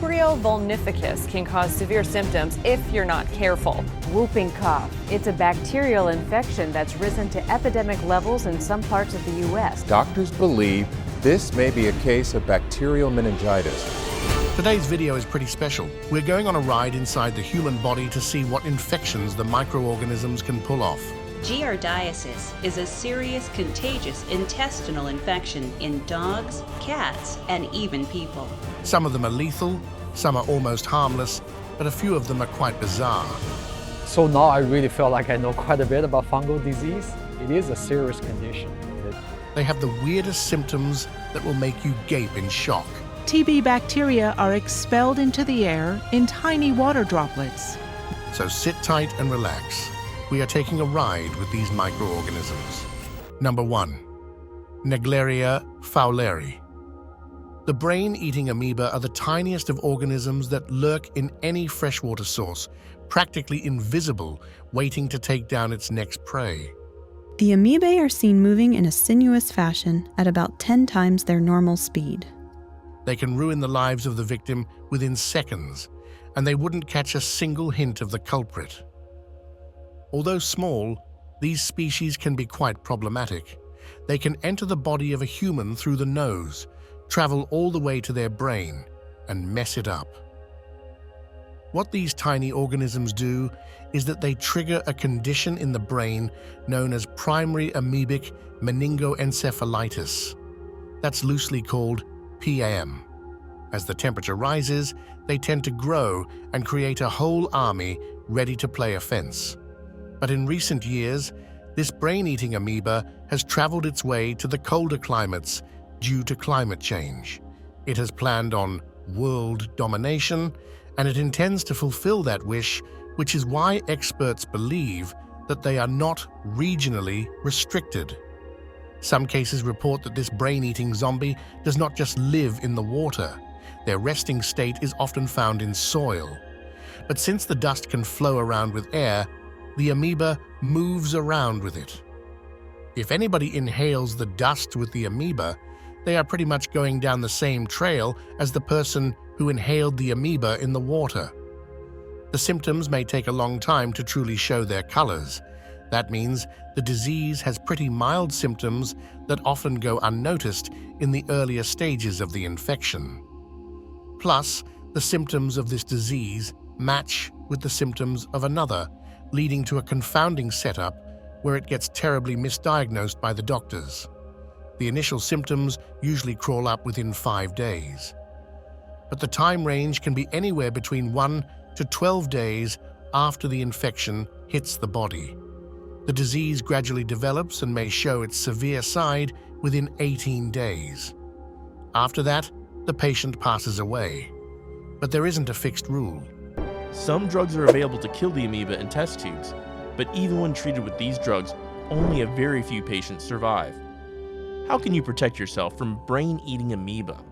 Vibrio Vulnificus can cause severe symptoms if you're not careful. Whooping cough. It's a bacterial infection that's risen to epidemic levels in some parts of the U.S. Doctors believe this may be a case of bacterial meningitis. Today's video is pretty special. We're going on a ride inside the human body to see what infections the microorganisms can pull off. Giardiasis is a serious contagious intestinal infection in dogs, cats, and even people. Some of them are lethal, some are almost harmless, but a few of them are quite bizarre. So now I really feel like I know quite a bit about fungal disease. It is a serious condition. They have the weirdest symptoms that will make you gape in shock. TB bacteria are expelled into the air in tiny water droplets. So sit tight and relax. We are taking a ride with these microorganisms. Number 1. Negeria fowleri. The brain-eating amoeba are the tiniest of organisms that lurk in any freshwater source, practically invisible, waiting to take down its next prey. The amoebae are seen moving in a sinuous fashion at about 10 times their normal speed. They can ruin the lives of the victim within seconds, and they wouldn't catch a single hint of the culprit. Although small, these species can be quite problematic. They can enter the body of a human through the nose, travel all the way to their brain, and mess it up. What these tiny organisms do is that they trigger a condition in the brain known as primary amoebic meningoencephalitis. That's loosely called PAM. As the temperature rises, they tend to grow and create a whole army ready to play offense. But in recent years, this brain-eating amoeba has traveled its way to the colder climates due to climate change. It has planned on world domination, and it intends to fulfill that wish, which is why experts believe that they are not regionally restricted. Some cases report that this brain-eating zombie does not just live in the water. Their resting state is often found in soil. But since the dust can flow around with air, the amoeba moves around with it. If anybody inhales the dust with the amoeba, they are pretty much going down the same trail as the person who inhaled the amoeba in the water. The symptoms may take a long time to truly show their colors. That means the disease has pretty mild symptoms that often go unnoticed in the earlier stages of the infection. Plus, the symptoms of this disease match with the symptoms of another, leading to a confounding setup where it gets terribly misdiagnosed by the doctors. The initial symptoms usually crawl up within 5 days. But the time range can be anywhere between 1 to 12 days after the infection hits the body. The disease gradually develops and may show its severe side within 18 days. After that, the patient passes away. But there isn't a fixed rule. Some drugs are available to kill the amoeba in test tubes, but even when treated with these drugs, only a very few patients survive. How can you protect yourself from brain-eating amoeba?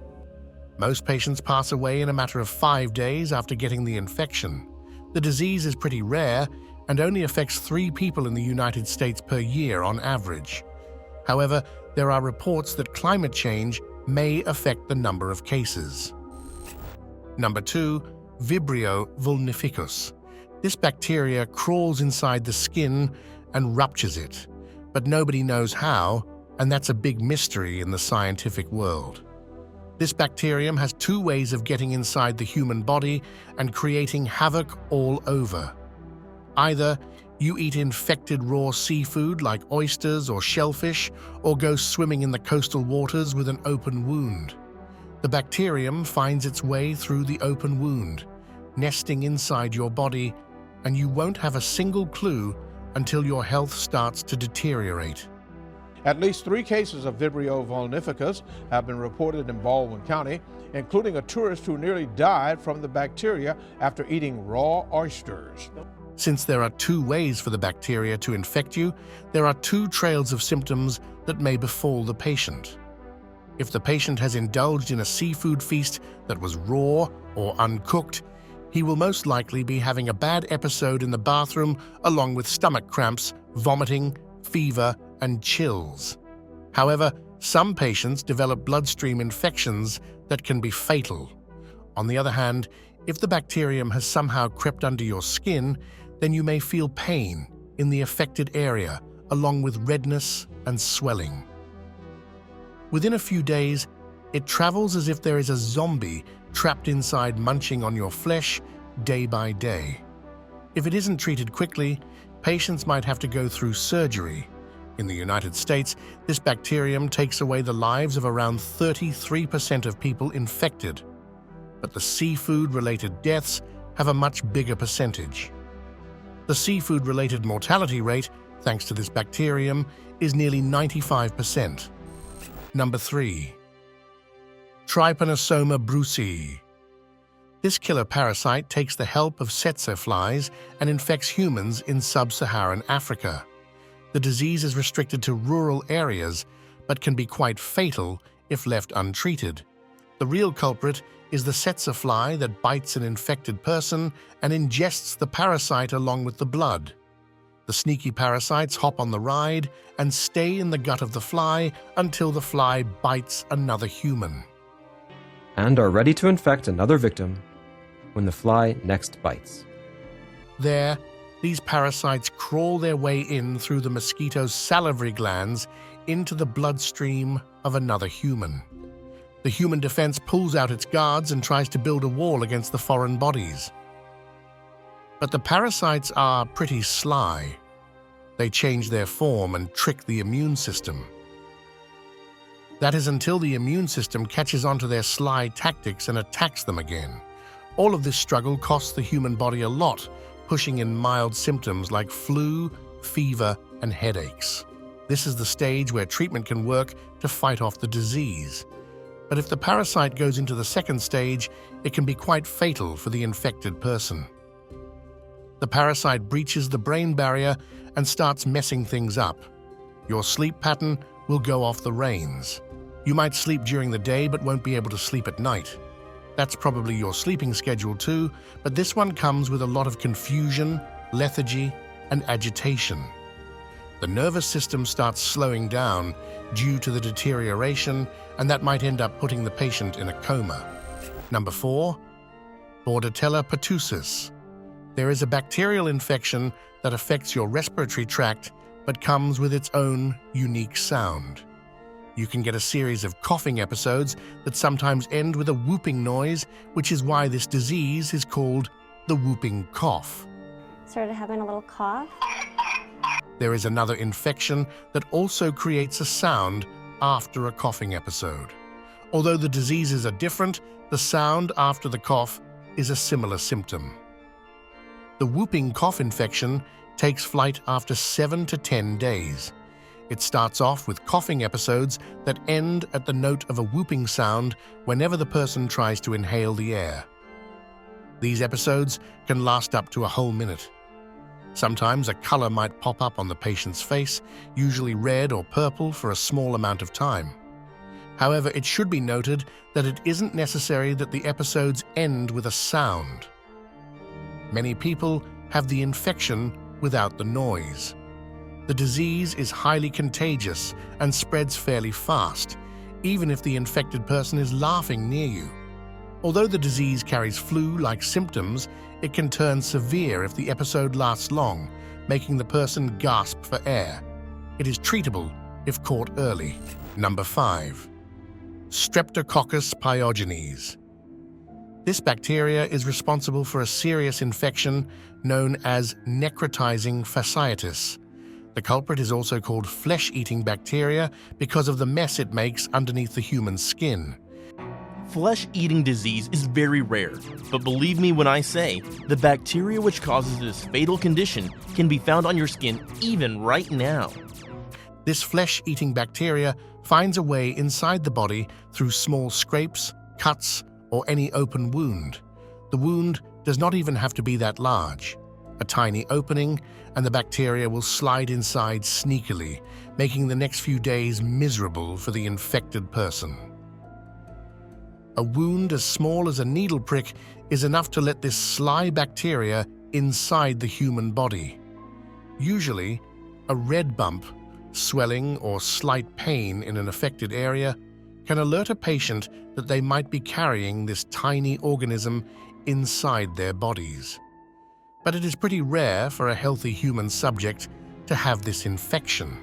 Most patients pass away in a matter of 5 days after getting the infection. The disease is pretty rare and only affects 3 people in the United States per year on average. However, there are reports that climate change may affect the number of cases. Number 2. Vibrio Vulnificus. This bacteria crawls inside the skin and ruptures it, but nobody knows how, and that's a big mystery in the scientific world. This bacterium has 2 ways of getting inside the human body and creating havoc all over. Either you eat infected raw seafood like oysters or shellfish, or go swimming in the coastal waters with an open wound. The bacterium finds its way through the open wound, nesting inside your body, and you won't have a single clue until your health starts to deteriorate. At least 3 cases of Vibrio vulnificus have been reported in Baldwin County, including a tourist who nearly died from the bacteria after eating raw oysters. Since there are 2 ways for the bacteria to infect you, there are 2 trails of symptoms that may befall the patient. If the patient has indulged in a seafood feast that was raw or uncooked, he will most likely be having a bad episode in the bathroom along with stomach cramps, vomiting, fever, and chills. However, some patients develop bloodstream infections that can be fatal. On the other hand, if the bacterium has somehow crept under your skin, then you may feel pain in the affected area, along with redness and swelling. Within a few days, it travels as if there is a zombie trapped inside, munching on your flesh day by day. If it isn't treated quickly, patients might have to go through surgery. In the United States, this bacterium takes away the lives of around 33% of people infected. But the seafood-related deaths have a much bigger percentage. The seafood-related mortality rate, thanks to this bacterium, is nearly 95%. Number 3. Tripona Bruy. This killer parasite takes the help of tsetse flies and infects humans in sub-Saharan Africa. The disease is restricted to rural areas, but can be quite fatal if left untreated. The real culprit is the tsetse fly that bites an infected person and ingests the parasite along with the blood. The sneaky parasites hop on the ride and stay in the gut of the fly until the fly bites another human. And are ready to infect another victim when the fly next bites. There, these parasites crawl their way in through the mosquito's salivary glands into the bloodstream of another human. The human defense pulls out its guards and tries to build a wall against the foreign bodies. But the parasites are pretty sly. They change their form and trick the immune system. That is until the immune system catches on to their sly tactics and attacks them again. All of this struggle costs the human body a lot, pushing in mild symptoms like flu, fever, and headaches. This is the stage where treatment can work to fight off the disease. But if the parasite goes into the second stage, it can be quite fatal for the infected person. The parasite breaches the brain barrier and starts messing things up. Your sleep pattern will go off the reins. You might sleep during the day but won't be able to sleep at night. That's probably your sleeping schedule too, but this one comes with a lot of confusion, lethargy, and agitation. The nervous system starts slowing down due to the deterioration, and that might end up putting the patient in a coma. Number 4. Bordatella pertussis. There is a bacterial infection that affects your respiratory tract but comes with its own unique sound. You can get a series of coughing episodes that sometimes end with a whooping noise, which is why this disease is called the whooping cough. Started having a little cough. There is another infection that also creates a sound after a coughing episode. Although the diseases are different, the sound after the cough is a similar symptom. The whooping cough infection takes flight after 7 to 10 days. It starts off with coughing episodes that end at the note of a whooping sound whenever the person tries to inhale the air. These episodes can last up to a whole minute. Sometimes a color might pop up on the patient's face, usually red or purple, for a small amount of time. However, it should be noted that it isn't necessary that the episodes end with a sound. Many people have the infection without the noise. The disease is highly contagious and spreads fairly fast, even if the infected person is laughing near you. Although the disease carries flu-like symptoms, it can turn severe if the episode lasts long, making the person gasp for air. It is treatable if caught early. Number 5. Streptocarpus pyogenes. This bacteria is responsible for a serious infection known as necrotizing fasciitis. The culprit is also called flesh-eating bacteria because of the mess it makes underneath the human skin. Flesh-eating disease is very rare, but believe me when I say, the bacteria which causes this fatal condition can be found on your skin even right now. This flesh-eating bacteria finds a way inside the body through small scrapes, cuts, or any open wound. The wound does not even have to be that large. A tiny opening, and the bacteria will slide inside sneakily, making the next few days miserable for the infected person. A wound as small as a needle prick is enough to let this sly bacteria inside the human body. Usually, a red bump, swelling, or slight pain in an affected area can alert a patient that they might be carrying this tiny organism inside their bodies. But it is pretty rare for a healthy human subject to have this infection.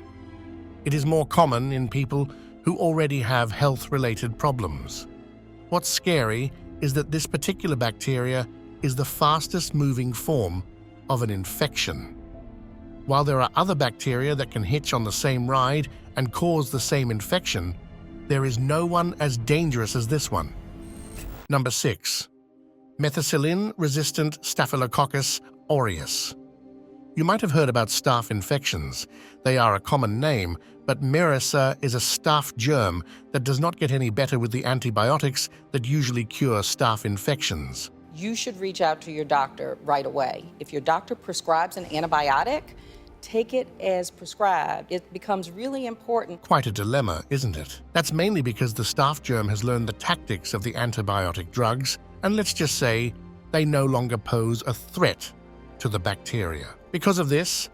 It is more common in people who already have health-related problems. What's scary is that this particular bacteria is the fastest-moving form of an infection. While there are other bacteria that can hitch on the same ride and cause the same infection, there is no one as dangerous as this one. Number 6. Methicillin-resistant Staphylococcus aureus. You might have heard about staph infections. They are a common name, but MRSA is a staph germ that does not get any better with the antibiotics that usually cure staph infections. You should reach out to your doctor right away. If your doctor prescribes an antibiotic, take it as prescribed. It becomes really important. Quite a dilemma, isn't it? That's mainly because the staph germ has learned the tactics of the antibiotic drugs, and let's just say they no longer pose a threat to the bacteria. Because of this,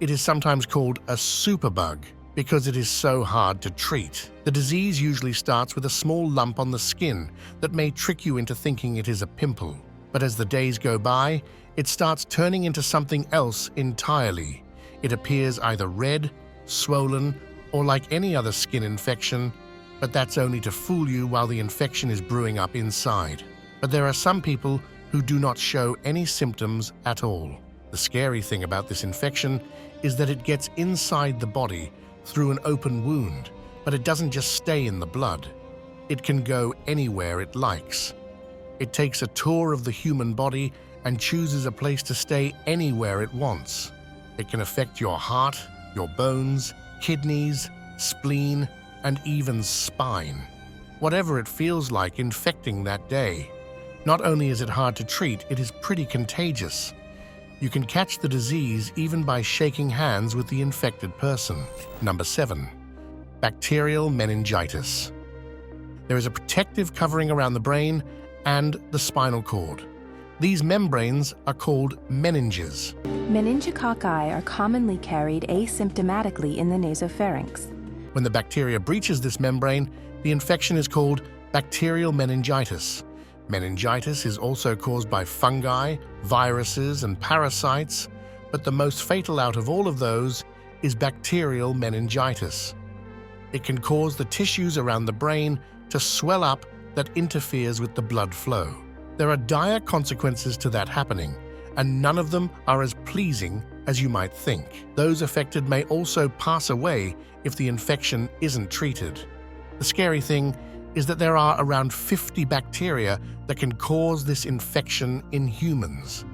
it is sometimes called a superbug because it is so hard to treat. The disease usually starts with a small lump on the skin that may trick you into thinking it is a pimple. But as the days go by, it starts turning into something else entirely. It appears either red, swollen, or like any other skin infection, but that's only to fool you while the infection is brewing up inside. But there are some people who do not show any symptoms at all. The scary thing about this infection is that it gets inside the body through an open wound, but it doesn't just stay in the blood. It can go anywhere it likes. It takes a tour of the human body and chooses a place to stay anywhere it wants. It can affect your heart, your bones, kidneys, spleen, and even spine. Whatever it feels like infecting that day. Not only is it hard to treat, it is pretty contagious. You can catch the disease even by shaking hands with the infected person. Number 7. Bacterial meningitis. There is a protective covering around the brain and the spinal cord. These membranes are called meninges. Meningococci are commonly carried asymptomatically in the nasopharynx. When the bacteria breaches this membrane, the infection is called bacterial meningitis. Meningitis is also caused by fungi, viruses, and parasites, but the most fatal out of all of those is bacterial meningitis. It can cause the tissues around the brain to swell up that interferes with the blood flow. There are dire consequences to that happening, and none of them are as pleasing as you might think. Those affected may also pass away if the infection isn't treated. The scary thing is that there are around 50 bacteria that can cause this infection in humans.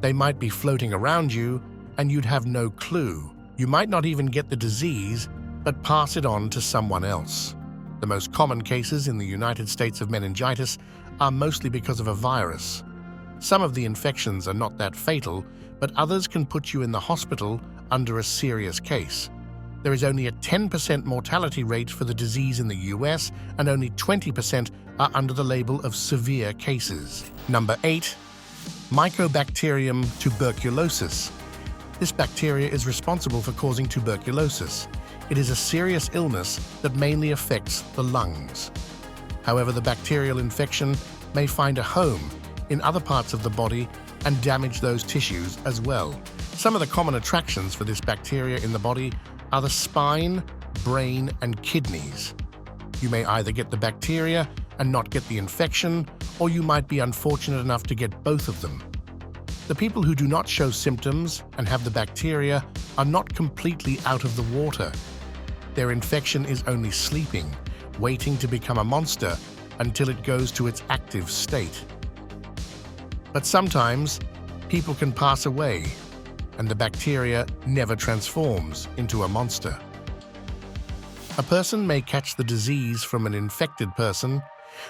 They might be floating around you and you'd have no clue. You might not even get the disease, but pass it on to someone else. The most common cases in the United States of meningitis are mostly because of a virus. Some of the infections are not that fatal, but others can put you in the hospital under a serious case. There is only a 10% mortality rate for the disease in the US, and only 20% are under the label of severe cases. Number 8. Microbacterium tuberculosis. This bacteria is responsible for causing tuberculosis. It is a serious illness that mainly affects the lungs. However, the bacterial infection may find a home in other parts of the body and damage those tissues as well. Some of the common attractions for this bacteria in the body are the spine, brain, and kidneys. You may either get the bacteria and not get the infection, or you might be unfortunate enough to get both of them. The people who do not show symptoms and have the bacteria are not completely out of the water. Their infection is only sleeping, waiting to become a monster until it goes to its active state. But sometimes, people can pass away, and the bacteria never transforms into a monster. A person may catch the disease from an infected person.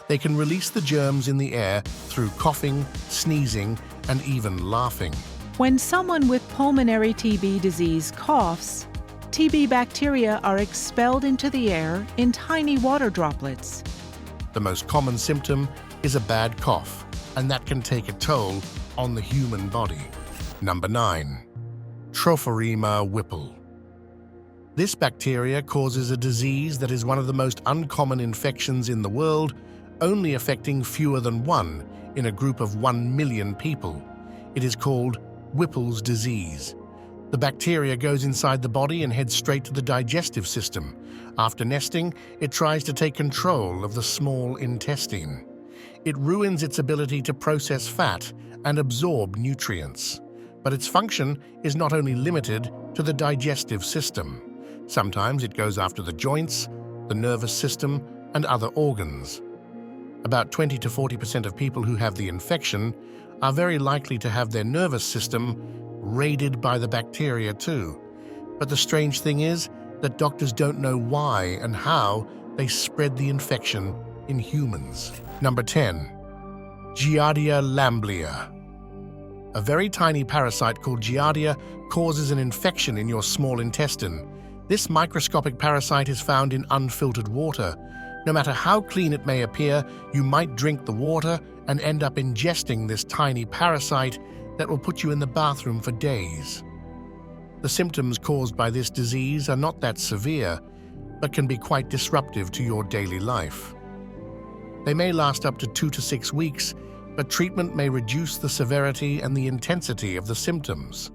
They can release the germs in the air through coughing, sneezing, and even laughing. When someone with pulmonary TB disease coughs, TB bacteria are expelled into the air in tiny water droplets. The most common symptom is a bad cough, and that can take a toll on the human body. Number 9. Tropa Whipple. This bacteria causes a disease that is one of the most uncommon infections in the world, only affecting fewer than 1 in a group of 1 million people. It is called Whipple's disease. The bacteria goes inside the body and heads straight to the digestive system. After nesting, it tries to take control of the small intestine. It ruins its ability to process fat and absorb nutrients. But its function is not only limited to the digestive system. Sometimes it goes after the joints, the nervous system, and other organs. About 20 to 40% of people who have the infection are very likely to have their nervous system raided by the bacteria too. But the strange thing is that doctors don't know why and how they spread the infection in humans. Number 10. Giardia Lambla. A very tiny parasite called Giardia causes an infection in your small intestine. This microscopic parasite is found in unfiltered water. No matter how clean it may appear, you might drink the water and end up ingesting this tiny parasite that will put you in the bathroom for days. The symptoms caused by this disease are not that severe, but can be quite disruptive to your daily life. They may last up to 2 to 6 weeks, but treatment may reduce the severity and the intensity of the symptoms.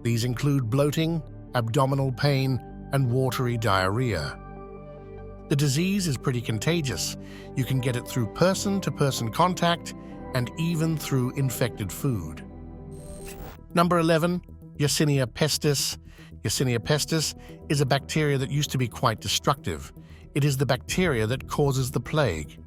These include bloating, abdominal pain, and watery diarrhea. The disease is pretty contagious. You can get it through person-to-person contact and even through infected food. Number 11, Yersinia pestis. Yersinia pestis is a bacteria that used to be quite destructive. It is the bacteria that causes the plague.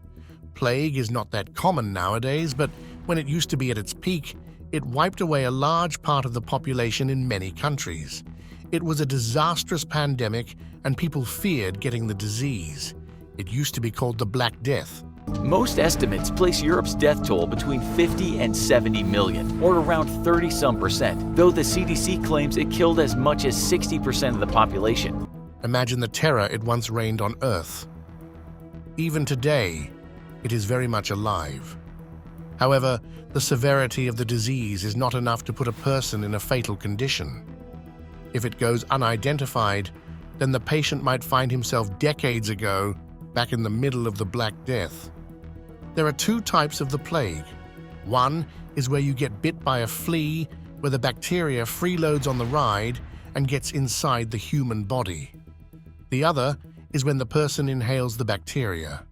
Plague is not that common nowadays, but when it used to be at its peak, it wiped away a large part of the population in many countries. It was a disastrous pandemic, and people feared getting the disease. It used to be called the Black Death. Most estimates place Europe's death toll between 50 and 70 million, or around 30-some%, though the CDC claims it killed as much as 60% of the population. Imagine the terror it once reigned on Earth. Even today, it is very much alive. However, the severity of the disease is not enough to put a person in a fatal condition. If it goes unidentified, then the patient might find himself decades ago back in the middle of the Black Death. There are 2 types of the plague. One is where you get bit by a flea, where the bacteria freeloads on the ride and gets inside the human body. The other is when the person inhales the bacteria.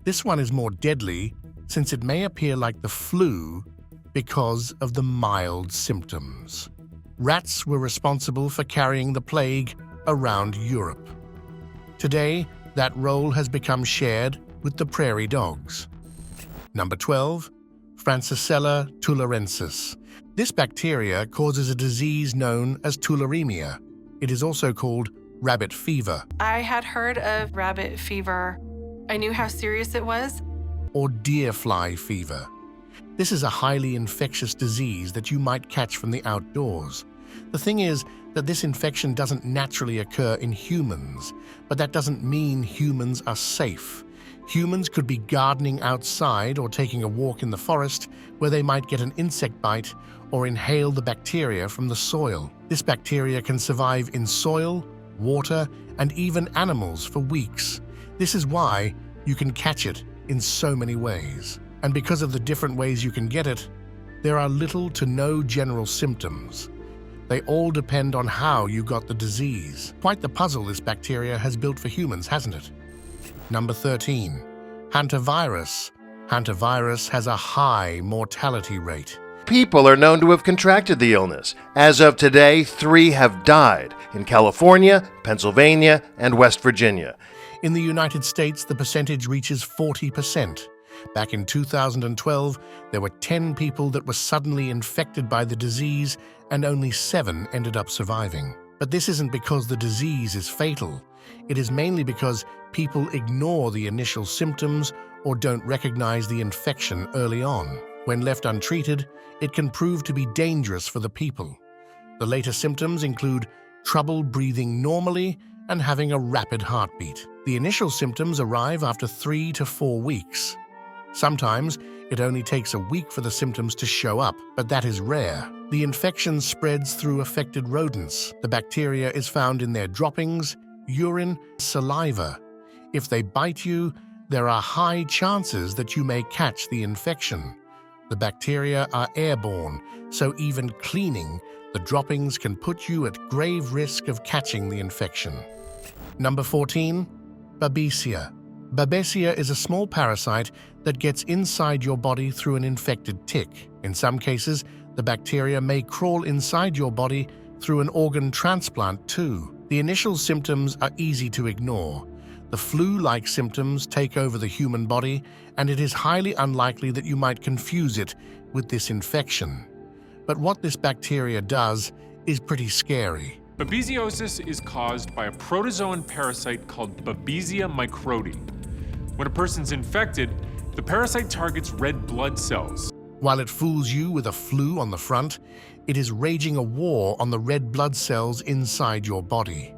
This one is more deadly since it may appear like the flu because of the mild symptoms. Rats were responsible for carrying the plague around Europe. Today, that role has become shared with the prairie dogs. Number 12, Francella tularensis. This bacteria causes a disease known as tularemia. It is also called rabbit fever. I had heard of rabbit fever. I knew how serious it was. Or deer fly fever. This is a highly infectious disease that you might catch from the outdoors. The thing is that this infection doesn't naturally occur in humans, but that doesn't mean humans are safe. Humans could be gardening outside or taking a walk in the forest where they might get an insect bite or inhale the bacteria from the soil. This bacteria can survive in soil, water, and even animals for weeks. This is why you can catch it in so many ways. And because of the different ways you can get it, there are little to no general symptoms. They all depend on how you got the disease. Quite the puzzle this bacteria has built for humans, hasn't it? Number 13, hantavirus. Hantavirus has a high mortality rate. People are known to have contracted the illness. As of today, 3 have died in California, Pennsylvania, and West Virginia. In the United States, the percentage reaches 40%. Back in 2012, there were 10 people that were suddenly infected by the disease, and only 7 ended up surviving. But this isn't because the disease is fatal. It is mainly because people ignore the initial symptoms or don't recognize the infection early on. When left untreated, it can prove to be dangerous for the people. The later symptoms include trouble breathing normally and having a rapid heartbeat. The initial symptoms arrive after 3 to 4 weeks. Sometimes It only takes a week for the symptoms to show up, but that is rare. The infection spreads through affected rodents. The bacteria is found in their droppings, urine, saliva. If they bite you, there are high chances that you may catch the infection. The bacteria are airborne, so even cleaning the droppings can put you at grave risk of catching the infection. Number 14, Babisia. Babisia is a small parasite that gets inside your body through an infected tick. In some cases, the bacteria may crawl inside your body through an organ transplant too. The initial symptoms are easy to ignore. The flu-like symptoms take over the human body, and it is highly unlikely that you might confuse it with this infection. But what this bacteria does is pretty scary. Babesiosis is caused by a protozoan parasite called Babisia microti. When a person's infected, the parasite targets red blood cells. While it fools you with a flu on the front, it is raging a war on the red blood cells inside your body.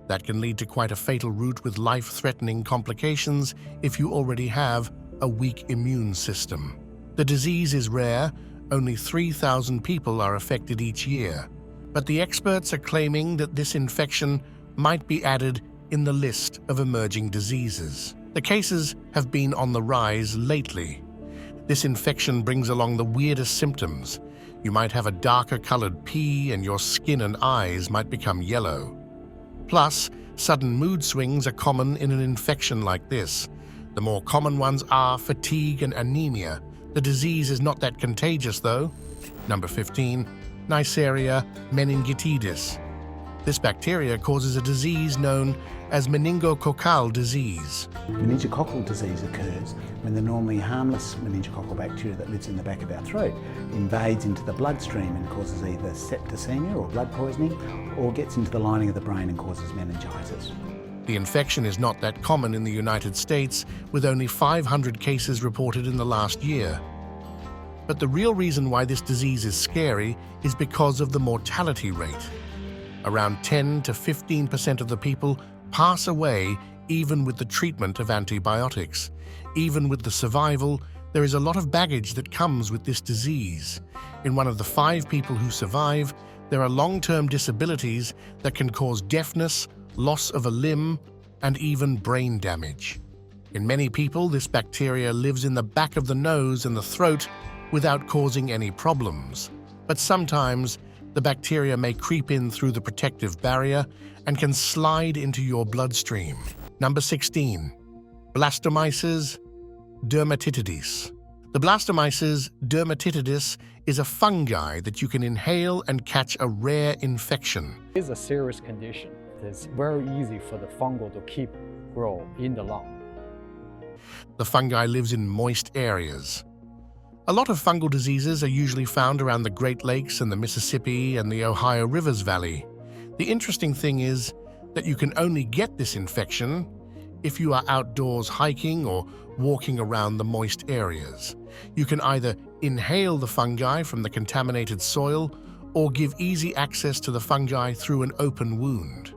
That can lead to quite a fatal route with life-threatening complications if you already have a weak immune system. The disease is rare. Only 3,000 people are affected each year. But the experts are claiming that this infection might be added in the list of emerging diseases. The cases have been on the rise lately. This infection brings along the weirdest symptoms. You might have a darker colored pee and your skin and eyes might become yellow. Plus, sudden mood swings are common in an infection like this. The more common ones are fatigue and anemia. The disease is not that contagious though. Number 15, Negeria Meningitis. This bacteria causes a disease known as meningococcal disease. Meningococcal disease occurs when the normally harmless meningococcal bacteria that lives in the back of our throat invades into the bloodstream and causes either septicemia or blood poisoning, or gets into the lining of the brain and causes meningitis. The infection is not that common in the United States, with only 500 cases reported in the last year. But the real reason why this disease is scary is because of the mortality rate. Around 10 to 15% of the people pass away even with the treatment of antibiotics. Even with the survival, there is a lot of baggage that comes with this disease. In one of the 5 people who survive, there are long-term disabilities that can cause deafness, loss of a limb, and even brain damage. In many people, this bacteria lives in the back of the nose and the throat without causing any problems. But sometimes, the bacteria may creep in through the protective barrier and can slide into your bloodstream. Number 16, Blastomyces dermatitidis. The Blastomyces dermatitidis is a fungi that you can inhale and catch a rare infection. It's a serious condition. It's very easy for the fungal to keep growing in the lung. The fungi lives in moist areas. A lot of fungal diseases are usually found around the Great Lakes and the Mississippi and the Ohio Rivers Valley. The interesting thing is that you can only get this infection if you are outdoors hiking or walking around the moist areas. You can either inhale the fungi from the contaminated soil or give easy access to the fungi through an open wound.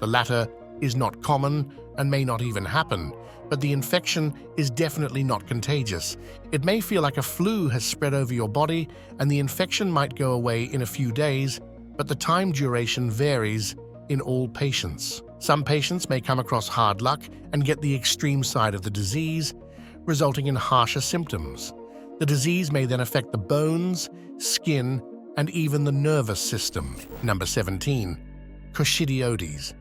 The latter is not common and may not even happen, but the infection is definitely not contagious. It may feel like a flu has spread over your body, and the infection might go away in a few days, but the time duration varies in all patients. Some patients may come across hard luck and get the extreme side of the disease, resulting in harsher symptoms. The disease may then affect the bones, skin, and even the nervous system. Number 17, Coccidioides.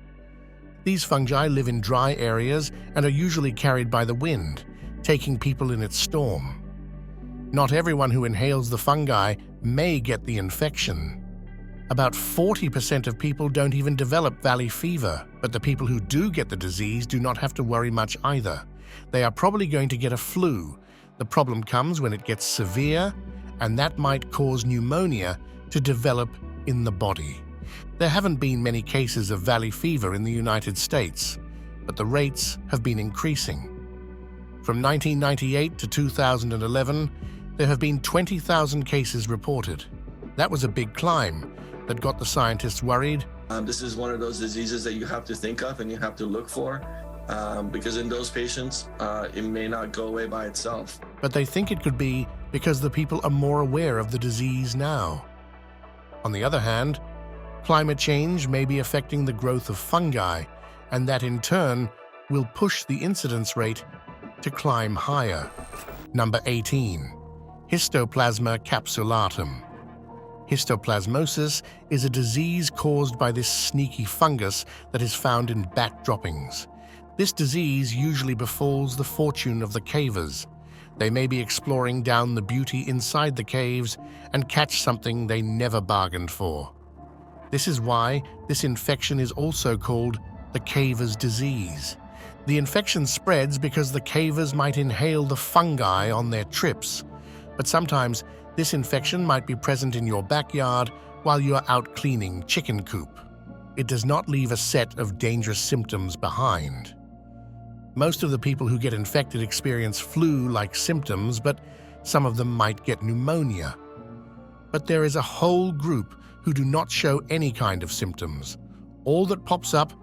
These fungi live in dry areas and are usually carried by the wind, taking people in its storm. Not everyone who inhales the fungi may get the infection. About 40% of people don't even develop valley fever, but the people who do get the disease do not have to worry much either. They are probably going to get a flu. The problem comes when it gets severe, and that might cause pneumonia to develop in the body. There haven't been many cases of valley fever in the United States, but the rates have been increasing. From 1998 to 2011, there have been 20,000 cases reported. That was a big climb that got the scientists worried. This is one of those diseases that you have to think of and you have to look for, because in those patients, it may not go away by itself. but they think it could be because the people are more aware of the disease now. On the other hand, climate change may be affecting the growth of fungi, and that in turn will push the incidence rate to climb higher. Number 18. Histoplasma capsulatum. Histoplasmosis is a disease caused by this sneaky fungus that is found in bat droppings. This disease usually befalls the fortune of the cavers. They may be exploring down the beauty inside the caves and catch something they never bargained for. This is why this infection is also called the caver's disease. The infection spreads because the cavers might inhale the fungi on their trips, but sometimes this infection might be present in your backyard while you are out cleaning chicken coop. It does not leave a set of dangerous symptoms behind. Most of the people who get infected experience flu-like symptoms, but some of them might get pneumonia. But there is a whole group who do not show any kind of symptoms. All that pops up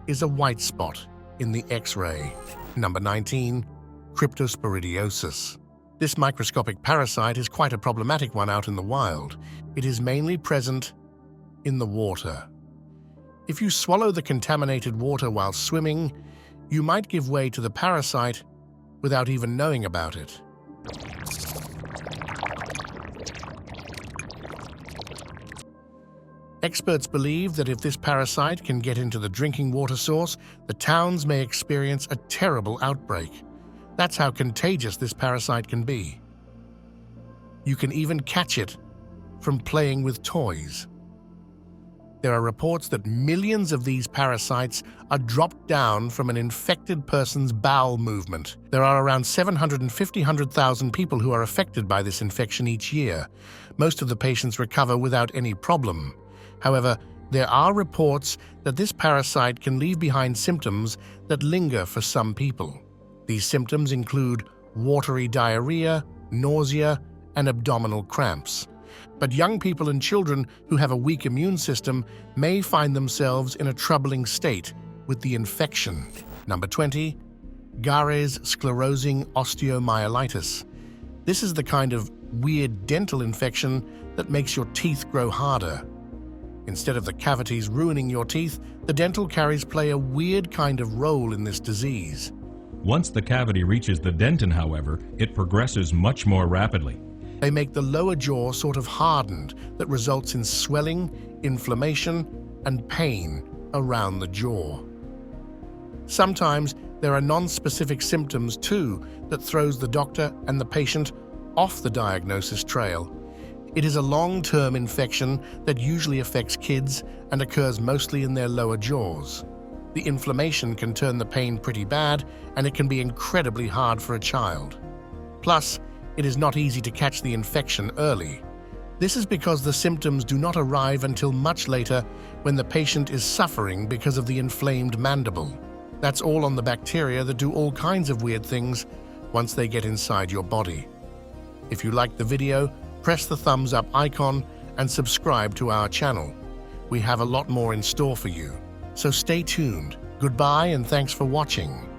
is a white spot in the X-ray. Number 19, cryptosporidiosis. This microscopic parasite is quite a problematic one out in the wild. It is mainly present in the water. If you swallow the contaminated water while swimming, you might give way to the parasite without even knowing about it. Experts believe that if this parasite can get into the drinking water source, the towns may experience a terrible outbreak. That's how contagious this parasite can be. You can even catch it from playing with toys. There are reports that millions of these parasites are dropped down from an infected person's bowel movement. There are around 750,000 people who are affected by this infection each year. Most of the patients recover without any problem. However, there are reports that this parasite can leave behind symptoms that linger for some people. These symptoms include watery diarrhea, nausea, and abdominal cramps. But young people and children who have a weak immune system may find themselves in a troubling state with the infection. Number 20, Sclerosclerosing Osteomyelitis. This is the kind of weird dental infection that makes your teeth grow harder. Instead of the cavities ruining your teeth, the dental caries play a weird kind of role in this disease. Once the cavity reaches the dentin, however, it progresses much more rapidly. They make the lower jaw sort of hardened that results in swelling, inflammation, and pain around the jaw. Sometimes there are non-specific symptoms too that throws the doctor and the patient off the diagnosis trail. It is a long-term infection that usually affects kids and occurs mostly in their lower jaws. The inflammation can turn the pain pretty bad, and it can be incredibly hard for a child. Plus, it is not easy to catch the infection early. This is because the symptoms do not arrive until much later when the patient is suffering because of the inflamed mandible. That's all on the bacteria that do all kinds of weird things once they get inside your body. If you liked the video, press the thumbs up icon and subscribe to our channel. We have a lot more in store for you. So stay tuned. Goodbye and thanks for watching.